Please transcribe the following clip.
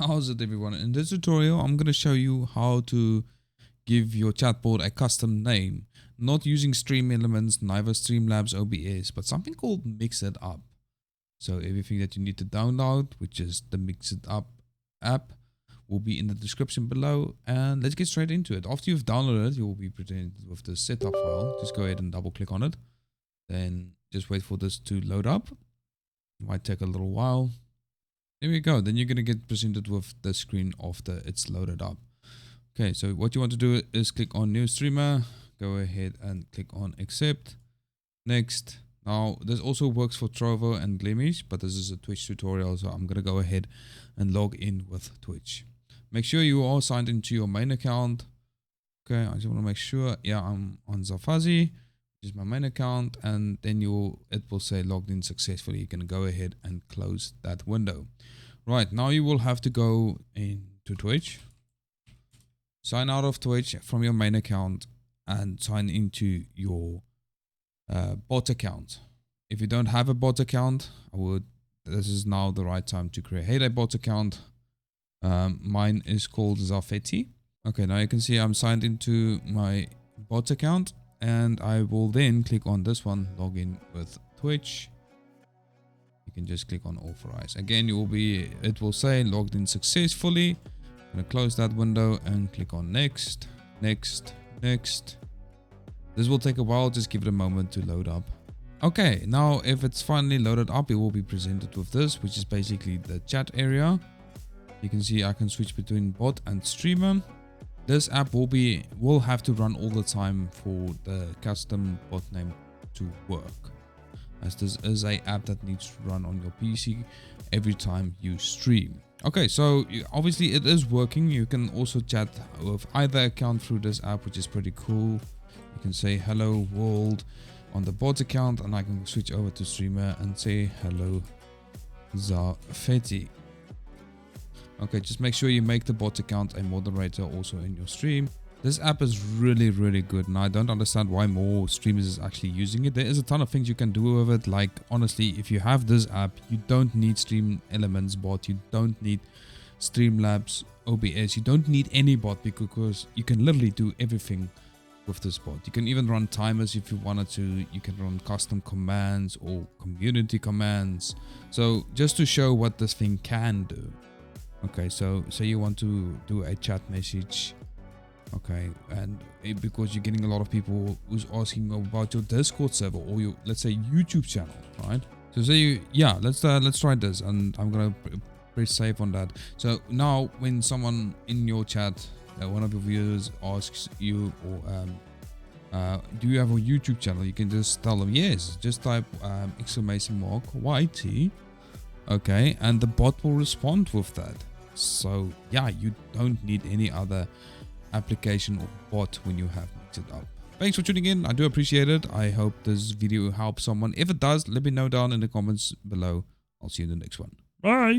How's it, everyone? In this tutorial I'm going to show you how to give your chatbot a custom name, not using StreamElements, neither Streamlabs OBS, but something called Mix It Up. So everything that you need to download, which is the Mix It Up app, will be in the description below, and let's get straight into it. After you've downloaded it, you will be presented with the setup file. Just go ahead and double click on it, then just wait for this to load up. It might take a little while. There we go. Then you're going to get presented with the screen after it's loaded up. Okay, so what you want to do is click on new streamer, go ahead and click on accept, next. Now this also works for Trovo and Glimish, but this is a Twitch tutorial, so I'm going to go ahead and log in with Twitch. Make sure you are signed into your main account. Okay, I just want to make sure, yeah, I'm on Zafazi, which is my main account, and then it will say logged in successfully. You can go ahead and close that window. Right, now you will have to go into Twitch, sign out of Twitch from your main account, and sign into your bot account. If you don't have a bot account, this is now the right time to create a bot account. Mine is called Zafeti. Okay, now you can see I'm signed into my bot account, and I will then click on this one, login with Twitch. You can just click on authorize. Again, it will say logged in successfully. I'm going to close that window and click on next, next, next. This will take a while, just give it a moment to load up. Okay, now if it's finally loaded up, it will be presented with this, which is basically the chat area. You can see I can switch between bot and streamer. This app will have to run all the time for the custom bot name to work, as this is an app that needs to run on your PC every time you stream. Okay, so obviously it is working. You can also chat with either account through this app, which is pretty cool. You can say hello world on the bot account, and I can switch over to streamer and say hello Zafeti. Okay, just make sure you make the bot account a moderator also in your stream. This app is really, really good, and I don't understand why more streamers is actually using it. There is a ton of things you can do with it. Like, honestly, if you have this app, you don't need StreamElements bot, you don't need Streamlabs OBS, you don't need any bot, because you can literally do everything with this bot. You can even run timers if you wanted to. You can run custom commands or community commands. So just to show what this thing can do. Okay, so say you want to do a chat message. Okay, and because you're getting a lot of people who's asking about your Discord server or your, let's say, YouTube channel, right? So say let's try this, and I'm gonna press save on that. So now when someone in your chat, one of your viewers asks you, or do you have a YouTube channel, you can just tell them yes. Just type !YT, okay, and the bot will respond with that. So yeah, you don't need any other application or bot when you have Mix It Up. Thanks for tuning in. I do appreciate it. I hope this video helps someone. If it does, let me know down in the comments below. I'll see you in the next one. Bye.